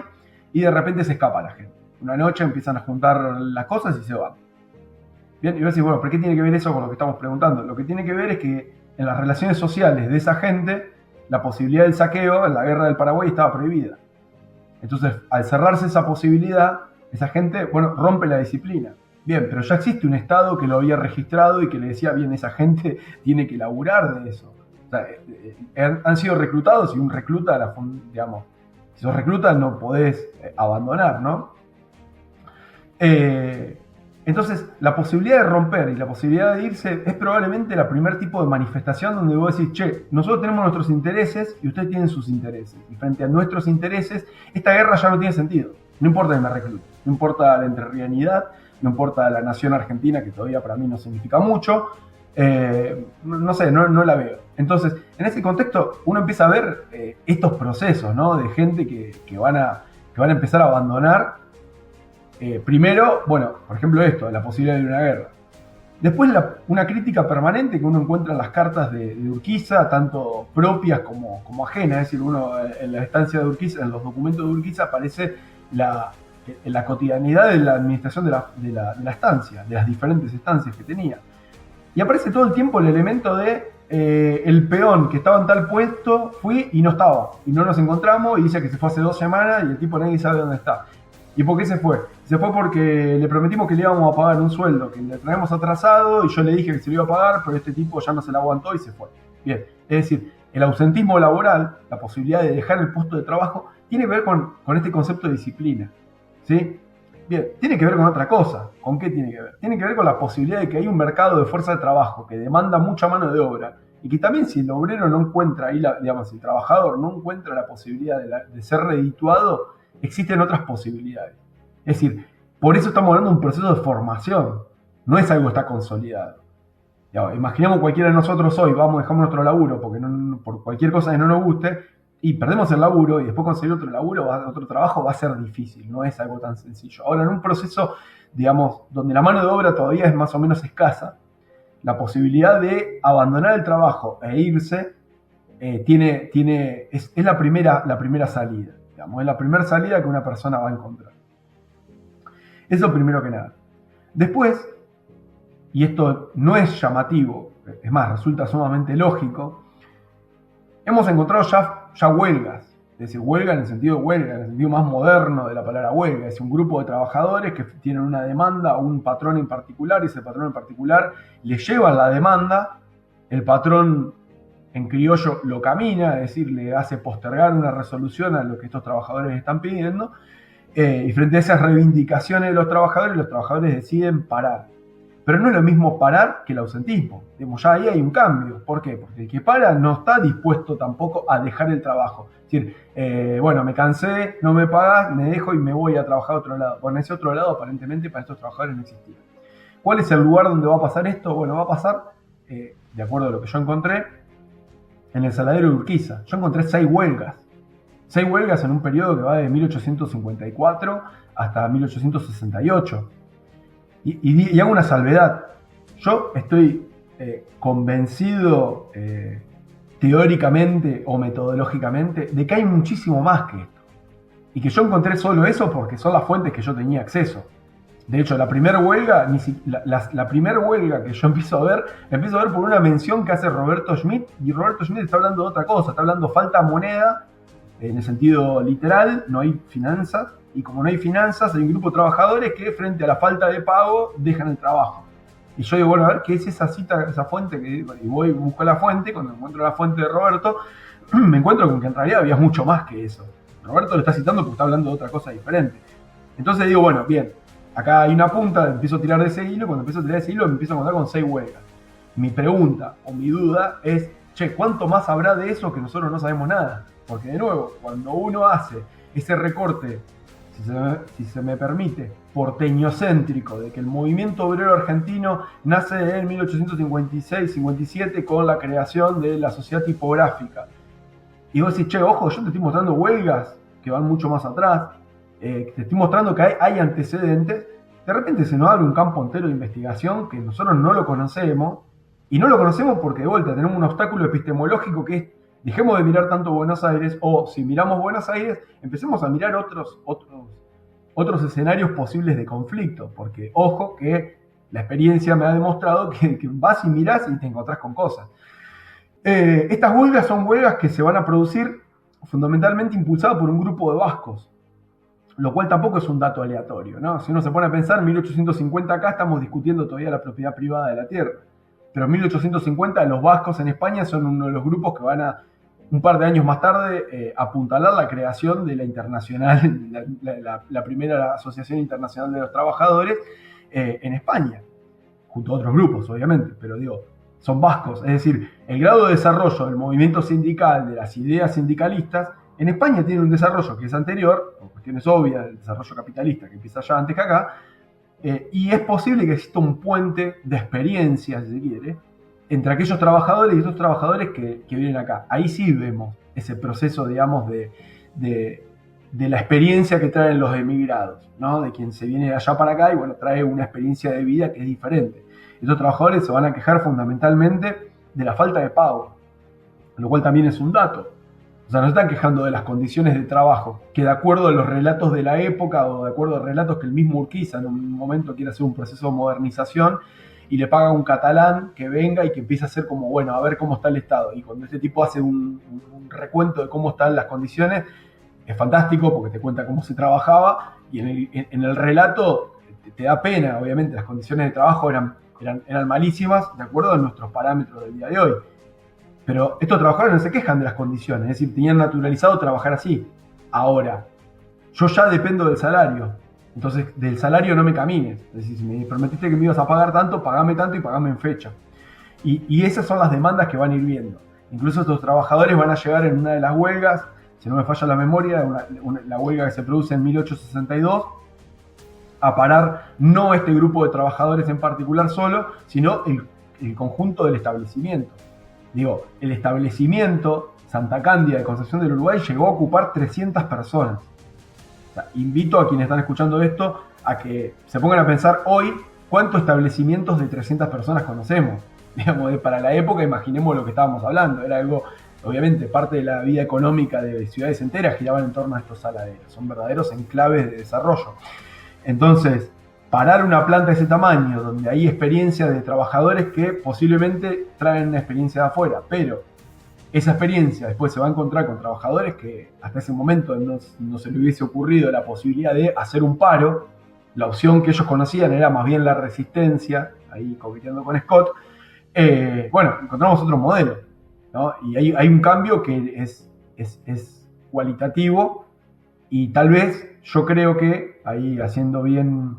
y de repente se escapa la gente? Una noche empiezan a juntar las cosas y se van. Bien, y vos decís, bueno, ¿pero qué tiene que ver eso con lo que estamos preguntando? Lo que tiene que ver es que en las relaciones sociales de esa gente, la posibilidad del saqueo en la guerra del Paraguay estaba prohibida. Entonces, al cerrarse esa posibilidad, esa gente, bueno, rompe la disciplina. Bien, pero ya existe un Estado que lo había registrado y que le decía, bien, esa gente tiene que laburar de eso. O sea, han sido reclutados, y un recluta, digamos, si sos recluta no podés abandonar, ¿no? Entonces, la posibilidad de romper y la posibilidad de irse es probablemente el primer tipo de manifestación donde vos decís, che, nosotros tenemos nuestros intereses y ustedes tienen sus intereses. Y frente a nuestros intereses, esta guerra ya no tiene sentido. No importa que me reclute, no importa la entrerrianidad, no importa la nación argentina, que todavía para mí no significa mucho. No sé, no la veo. Entonces, en ese contexto, uno empieza a ver estos procesos, ¿no? De gente que van a empezar a abandonar. Primero, bueno, por ejemplo esto, la posibilidad de una guerra. Después una crítica permanente que uno encuentra en las cartas de Urquiza, tanto propias como ajenas. Es decir, uno en la estancia de Urquiza, en los documentos de Urquiza, aparece la cotidianidad de la administración de la estancia, de las diferentes estancias que tenía. Y aparece todo el tiempo el elemento de el peón que estaba en tal puesto, fui y no estaba, y no nos encontramos, y dice que se fue hace 2 semanas y el tipo nadie sabe dónde está. ¿Y por qué se fue? Se fue porque le prometimos que le íbamos a pagar un sueldo que le traemos atrasado, y yo le dije que se lo iba a pagar, pero este tipo ya no se lo aguantó y se fue. Bien, es decir, el ausentismo laboral, la posibilidad de dejar el puesto de trabajo, tiene que ver con este concepto de disciplina, ¿sí? Bien, tiene que ver con otra cosa. ¿Con qué tiene que ver? Tiene que ver con la posibilidad de que hay un mercado de fuerza de trabajo que demanda mucha mano de obra, y que también, si el obrero no encuentra ahí, digamos, el trabajador no encuentra la posibilidad de ser redituado, existen otras posibilidades. Es decir, por eso estamos hablando de un proceso de formación, no es algo que está consolidado. Imaginemos cualquiera de nosotros hoy, dejamos nuestro laburo por cualquier cosa que no nos guste, y perdemos el laburo, y después conseguir otro laburo, otro trabajo va a ser difícil, no es algo tan sencillo. Ahora, en un proceso, digamos, donde la mano de obra todavía es más o menos escasa, la posibilidad de abandonar el trabajo e irse es la primera salida. Digamos, es la primera salida que una persona va a encontrar. Eso primero que nada. Después, y esto no es llamativo, es más, resulta sumamente lógico, hemos encontrado ya huelgas. Es decir, huelga en el sentido más moderno de la palabra huelga. Es un grupo de trabajadores que tienen una demanda a un patrón en particular, y ese patrón en particular le lleva la demanda, el patrón en criollo lo camina, es decir, le hace postergar una resolución a lo que estos trabajadores están pidiendo, y frente a esas reivindicaciones de los trabajadores deciden parar. Pero no es lo mismo parar que el ausentismo. Digamos, ya ahí hay un cambio. ¿Por qué? Porque el que para no está dispuesto tampoco a dejar el trabajo. Es decir, bueno, me cansé, no me pagas, me dejo y me voy a trabajar a otro lado. Bueno, ese otro lado aparentemente para estos trabajadores no existía. ¿Cuál es el lugar donde va a pasar esto? Bueno, va a pasar, de acuerdo a lo que yo encontré, en el saladero de Urquiza. Yo encontré 6 huelgas. 6 huelgas en un periodo que va de 1854 hasta 1868. Y hago una salvedad. Yo estoy convencido teóricamente o metodológicamente de que hay muchísimo más que esto. Y que yo encontré solo eso porque son las fuentes que yo tenía acceso. De hecho, la primera huelga, la primera huelga que yo empiezo a ver por una mención que hace Roberto Schmidt, y Roberto Schmidt está hablando de otra cosa, está hablando falta moneda, en el sentido literal, no hay finanzas, y como no hay finanzas, hay un grupo de trabajadores que frente a la falta de pago dejan el trabajo. Y yo digo, bueno, a ver, ¿qué es esa cita, esa fuente? Y voy, busco la fuente, cuando encuentro la fuente de Roberto, me encuentro con que en realidad había mucho más que eso. Roberto lo está citando porque está hablando de otra cosa diferente. Entonces digo, bueno, bien, acá hay una punta, empiezo a tirar de ese hilo, cuando empiezo a tirar de ese hilo me empiezo a encontrar con 6 huelgas. Mi pregunta o mi duda es, che, ¿cuánto más habrá de eso que nosotros no sabemos nada? Porque de nuevo, cuando uno hace ese recorte, si se me permite, porteñocéntrico, de que el movimiento obrero argentino nace en 1856-57 con la creación de la sociedad tipográfica. Y vos decís, che, ojo, yo te estoy mostrando huelgas que van mucho más atrás, te estoy mostrando que hay antecedentes, de repente se nos abre un campo entero de investigación que nosotros no lo conocemos, y no lo conocemos porque de vuelta tenemos un obstáculo epistemológico que es, dejemos de mirar tanto Buenos Aires, o si miramos Buenos Aires, empecemos a mirar otros escenarios posibles de conflicto, porque ojo que la experiencia me ha demostrado que vas y mirás y te encontrás con cosas. Estas huelgas son huelgas que se van a producir fundamentalmente impulsadas por un grupo de vascos, lo cual tampoco es un dato aleatorio, ¿no? Si uno se pone a pensar, en 1850 acá estamos discutiendo todavía la propiedad privada de la tierra, pero en 1850 los vascos en España son uno de los grupos que van a, un par de años más tarde, apuntalar la creación de la internacional, la primera asociación internacional de los trabajadores en España, junto a otros grupos, obviamente, pero digo, son vascos, es decir, el grado de desarrollo del movimiento sindical, de las ideas sindicalistas, en España tiene un desarrollo que es anterior, por cuestiones obvias del desarrollo capitalista que empieza ya antes que acá, y es posible que exista un puente de experiencia, si se quiere, entre aquellos trabajadores y esos trabajadores que vienen acá. Ahí sí vemos ese proceso, digamos, de la experiencia que traen los emigrados, ¿no? De quien se viene de allá para acá y, bueno, trae una experiencia de vida que es diferente. Estos trabajadores se van a quejar fundamentalmente de la falta de pago, lo cual también es un dato. O sea, no están quejando de las condiciones de trabajo, que de acuerdo a los relatos de la época o de acuerdo a relatos que el mismo Urquiza en un momento quiere hacer un proceso de modernización y le paga a un catalán que venga y que empiece a hacer como, bueno, a ver cómo está el Estado. Y cuando este tipo hace un recuento de cómo están las condiciones, es fantástico porque te cuenta cómo se trabajaba y en el relato te da pena, obviamente, las condiciones de trabajo eran malísimas de acuerdo a nuestros parámetros del día de hoy. Pero estos trabajadores no se quejan de las condiciones, es decir, tenían naturalizado trabajar así. Ahora, yo ya dependo del salario, entonces del salario no me camines. Es decir, si me prometiste que me ibas a pagar tanto, pagame tanto y pagame en fecha. Y esas son las demandas que van a ir viendo. Incluso estos trabajadores van a llegar en una de las huelgas, si no me falla la memoria, la huelga que se produce en 1862, a parar no este grupo de trabajadores en particular solo, sino el conjunto del establecimiento. Digo, el establecimiento Santa Cándida de Concepción del Uruguay llegó a ocupar 300 personas. O sea, invito a quienes están escuchando esto a que se pongan a pensar hoy cuántos establecimientos de 300 personas conocemos. Digamos, para la época, imaginemos lo que estábamos hablando. Era algo, obviamente, parte de la vida económica de ciudades enteras giraban en torno a estos saladeros. Son verdaderos enclaves de desarrollo. Entonces, parar una planta de ese tamaño, donde hay experiencia de trabajadores que posiblemente traen una experiencia de afuera, pero esa experiencia después se va a encontrar con trabajadores que hasta ese momento no se le hubiese ocurrido la posibilidad de hacer un paro. La opción que ellos conocían era más bien la resistencia, ahí coqueteando con Scott. Bueno, encontramos otro modelo, ¿no? Y hay un cambio que es cualitativo y tal vez yo creo que, ahí haciendo bien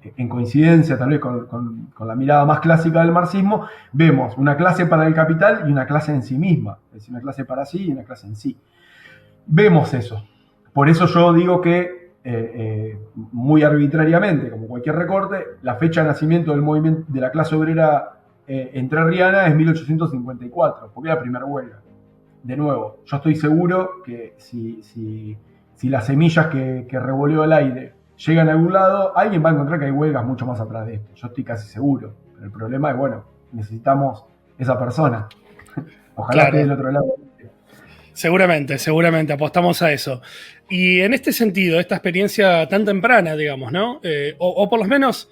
en coincidencia tal vez con la mirada más clásica del marxismo, vemos una clase para el capital y una clase en sí misma, es decir, una clase para sí y una clase en sí. Vemos eso. Por eso yo digo que, muy arbitrariamente, como cualquier recorte, la fecha de nacimiento del movimiento de la clase obrera entrerriana es 1854, porque es la primera huelga. De nuevo, yo estoy seguro que si las semillas que revolvió el aire llegan a algún lado, alguien va a encontrar que hay huelgas mucho más atrás de esto. Yo estoy casi seguro. Pero el problema es, bueno, necesitamos esa persona. Ojalá esté del otro lado. Seguramente, apostamos a eso. Y en este sentido, esta experiencia tan temprana, digamos, ¿no? O por lo menos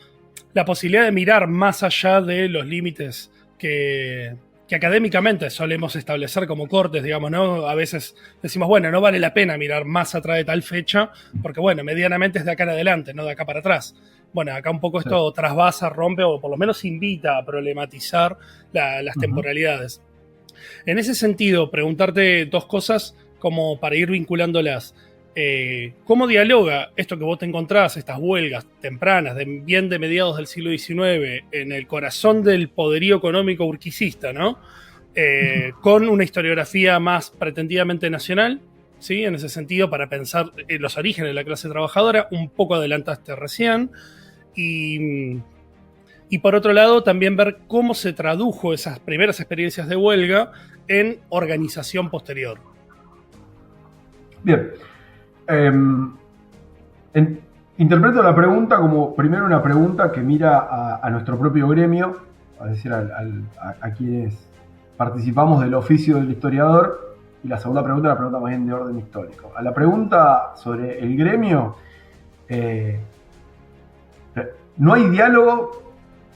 la posibilidad de mirar más allá de los límites que académicamente solemos establecer como cortes, digamos, ¿no? A veces decimos, bueno, no vale la pena mirar más atrás de tal fecha, porque, bueno, medianamente es de acá en adelante, no de acá para atrás. Bueno, acá un poco esto trasvasa, rompe, o por lo menos invita a problematizar las temporalidades. En ese sentido, preguntarte dos cosas como para ir vinculándolas. ¿Cómo dialoga esto que vos te encontrás, estas huelgas tempranas, bien de mediados del siglo XIX, en el corazón del poderío económico urquicista, ¿no? Con una historiografía más pretendidamente nacional, ¿sí? En ese sentido, para pensar en los orígenes de la clase trabajadora, un poco adelantaste recién, y por otro lado, también ver cómo se tradujo esas primeras experiencias de huelga en organización posterior. Bien. Interpreto la pregunta como primero una pregunta que mira a nuestro propio gremio, es decir, a quienes participamos del oficio del historiador, y la segunda pregunta, la pregunta más bien de orden histórico. A la pregunta sobre el gremio, no hay diálogo,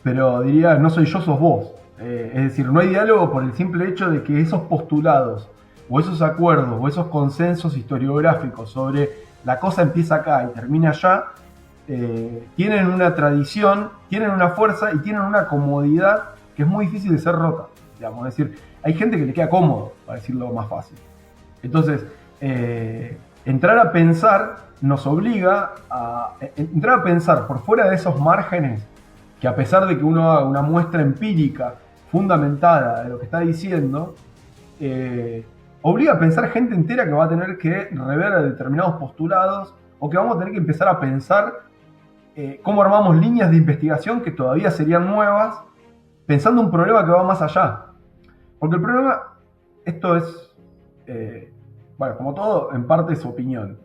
pero diría, no soy yo, sos vos. Es decir, no hay diálogo por el simple hecho de que esos postulados o esos acuerdos o esos consensos historiográficos sobre la cosa empieza acá y termina allá, tienen una tradición, tienen una fuerza y tienen una comodidad que es muy difícil de ser rota. Digamos. Es decir, hay gente que le queda cómodo, para decirlo más fácil. Entonces, entrar a pensar nos obliga a entrar a pensar por fuera de esos márgenes que, a pesar de que uno haga una muestra empírica fundamentada de lo que está diciendo, obliga a pensar gente entera que va a tener que rever determinados postulados, o que vamos a tener que empezar a pensar cómo armamos líneas de investigación que todavía serían nuevas, pensando un problema que va más allá. Porque el problema, esto es, bueno, como todo, en parte es opinión.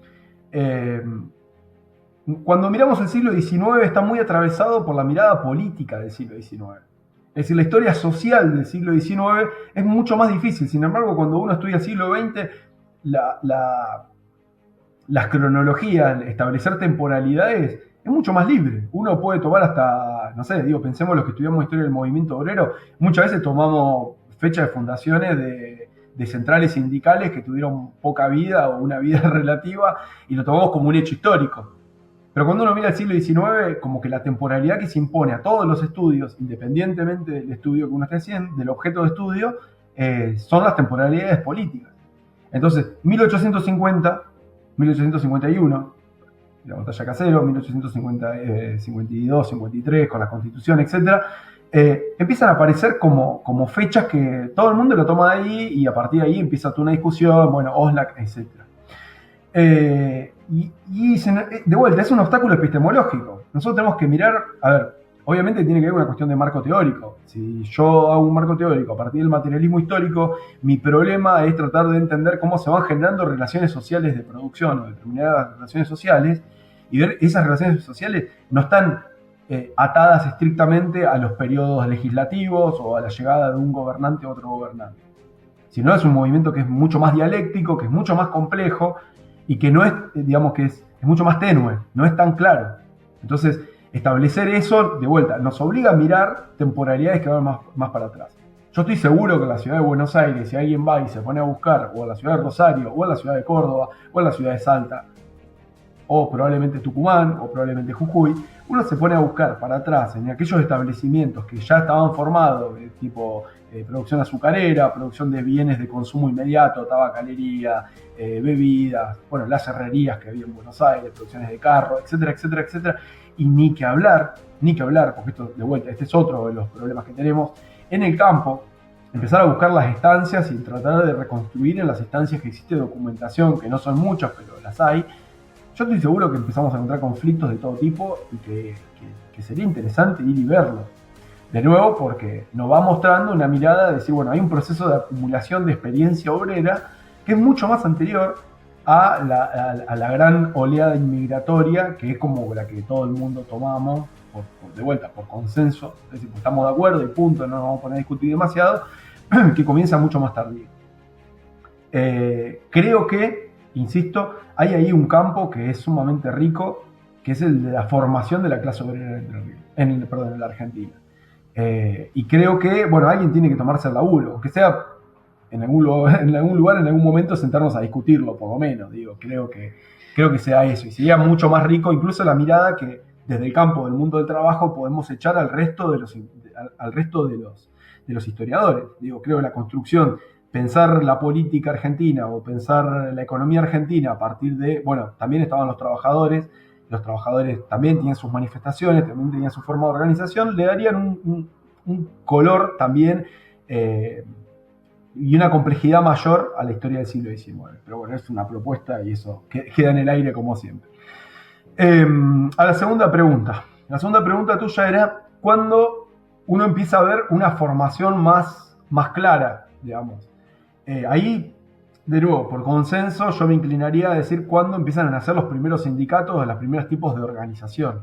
Cuando miramos el siglo XIX está muy atravesado por la mirada política del siglo XIX. Es decir, la historia social del siglo XIX es mucho más difícil. Sin embargo, cuando uno estudia el siglo XX, las cronologías, establecer temporalidades, es mucho más libre. Uno puede tomar hasta, no sé, pensemos los que estudiamos historia del movimiento obrero, muchas veces tomamos fechas de fundaciones de centrales sindicales que tuvieron poca vida o una vida relativa y lo tomamos como un hecho histórico. Pero cuando uno mira el siglo XIX, como que la temporalidad que se impone a todos los estudios, independientemente del estudio que uno esté haciendo, del objeto de estudio, son las temporalidades políticas. Entonces, 1850, 1851, la batalla Casero, 1852, 53, con la Constitución, etc., empiezan a aparecer como fechas que todo el mundo lo toma de ahí y a partir de ahí empieza toda una discusión, bueno, Oslac, etc. Y de vuelta, es un obstáculo epistemológico. Nosotros tenemos que mirar, a ver, obviamente tiene que ver con una cuestión de marco teórico. Si yo hago un marco teórico a partir del materialismo histórico, mi problema es tratar de entender cómo se van generando relaciones sociales de producción o determinadas relaciones sociales, y ver esas relaciones sociales no están atadas estrictamente a los periodos legislativos o a la llegada de un gobernante a otro gobernante. Sino es un movimiento que es mucho más dialéctico, que es mucho más complejo, y que no es, digamos que es mucho más tenue, no es tan claro. Entonces, establecer eso, de vuelta, nos obliga a mirar temporalidades que van más para atrás. Yo estoy seguro que en la ciudad de Buenos Aires, si alguien va y se pone a buscar, o en la ciudad de Rosario, o en la ciudad de Córdoba, o en la ciudad de Salta, o probablemente Tucumán, o probablemente Jujuy, uno se pone a buscar para atrás en aquellos establecimientos que ya estaban formados, tipo producción azucarera, producción de bienes de consumo inmediato, tabacalería, bebidas, bueno, las herrerías que había en Buenos Aires, producciones de carro, etcétera, etcétera, etcétera, y ni que hablar, porque esto, de vuelta, este es otro de los problemas que tenemos, en el campo, empezar a buscar las estancias y tratar de reconstruir en las estancias que existe documentación, que no son muchas, pero las hay. Yo estoy seguro que empezamos a encontrar conflictos de todo tipo y que sería interesante ir y verlo. De nuevo, porque nos va mostrando una mirada de decir, bueno, hay un proceso de acumulación de experiencia obrera que es mucho más anterior a la gran oleada inmigratoria, que es como la que todo el mundo tomamos, de vuelta, por consenso, es decir, pues estamos de acuerdo y punto, no nos vamos a poner a discutir demasiado, que comienza mucho más tardío. Creo que, insisto, hay ahí un campo que es sumamente rico, que es el de la formación de la clase obrera en la Argentina. Y creo que, bueno, alguien tiene que tomarse el laburo, aunque sea en algún lugar, en algún momento, sentarnos a discutirlo, por lo menos, digo, creo que sea eso, y sería mucho más rico incluso la mirada que desde el campo del mundo del trabajo podemos echar al resto de los historiadores. Digo, creo que la construcción, pensar la política argentina o pensar la economía argentina a partir de, bueno, también estaban los trabajadores también tenían sus manifestaciones, también tenían su forma de organización, le darían un color también y una complejidad mayor a la historia del siglo XIX. Pero bueno, es una propuesta y eso queda en el aire como siempre. A la segunda pregunta. La segunda pregunta tuya era ¿cuándo uno empieza a ver una formación más clara, digamos? Ahí, de nuevo, por consenso, yo me inclinaría a decir cuándo empiezan a nacer los primeros sindicatos o los primeros tipos de organización.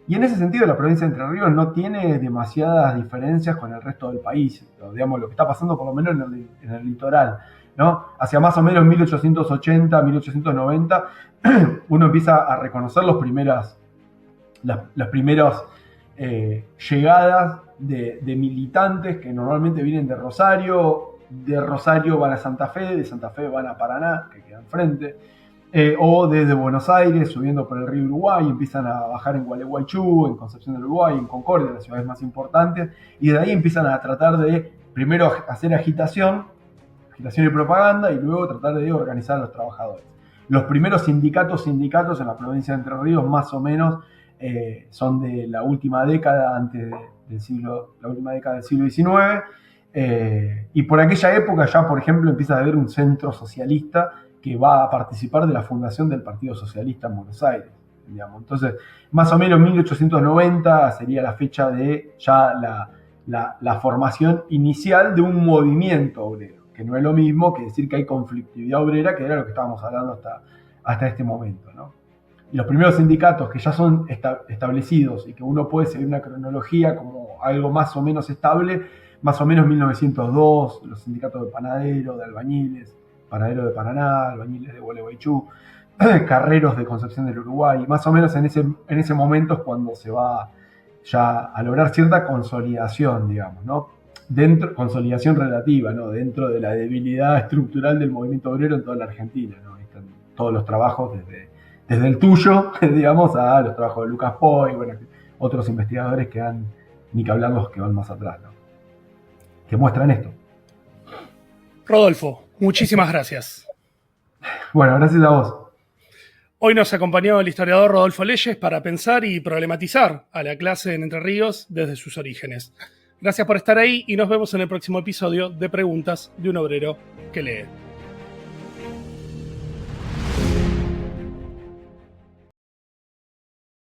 Y en ese sentido, la provincia de Entre Ríos no tiene demasiadas diferencias con el resto del país. Digamos, lo que está pasando por lo menos en el litoral, ¿no? Hacia más o menos 1880, 1890, uno empieza a reconocer las primeras llegadas de militantes que normalmente vienen de Rosario van a Santa Fe, de Santa Fe van a Paraná, que queda enfrente, o desde Buenos Aires, subiendo por el río Uruguay, empiezan a bajar en Gualeguaychú, en Concepción del Uruguay, en Concordia, las ciudades más importantes, y de ahí empiezan a tratar de, primero, hacer agitación y propaganda, y luego tratar de organizar a los trabajadores. Los primeros sindicatos en la provincia de Entre Ríos, más o menos, son de la última década del siglo XIX, y por aquella época ya, por ejemplo, empieza a haber un centro socialista que va a participar de la fundación del Partido Socialista en Buenos Aires, digamos. Entonces, más o menos 1890 sería la fecha de ya la formación inicial de un movimiento obrero, que no es lo mismo que decir que hay conflictividad obrera, que era lo que estábamos hablando hasta este momento, ¿no? Y los primeros sindicatos que ya son establecidos y que uno puede seguir una cronología como algo más o menos estable, más o menos 1902, los sindicatos de panaderos, de albañiles, panaderos de Paraná, albañiles de Gualeguaychú, carreros de Concepción del Uruguay, más o menos en ese momento es cuando se va ya a lograr cierta consolidación, digamos, ¿no? Consolidación relativa, ¿no? Dentro de la debilidad estructural del movimiento obrero en toda la Argentina, ¿no? Están todos los trabajos desde el tuyo, digamos, a los trabajos de Lucas Poy, bueno, otros investigadores ni que hablar los que van más atrás, ¿no? Que muestran esto. Rodolfo, muchísimas gracias. Bueno, gracias a vos. Hoy nos acompañó el historiador Rodolfo Leyes para pensar y problematizar a la clase en Entre Ríos desde sus orígenes. Gracias por estar ahí y nos vemos en el próximo episodio de Preguntas de un obrero que lee.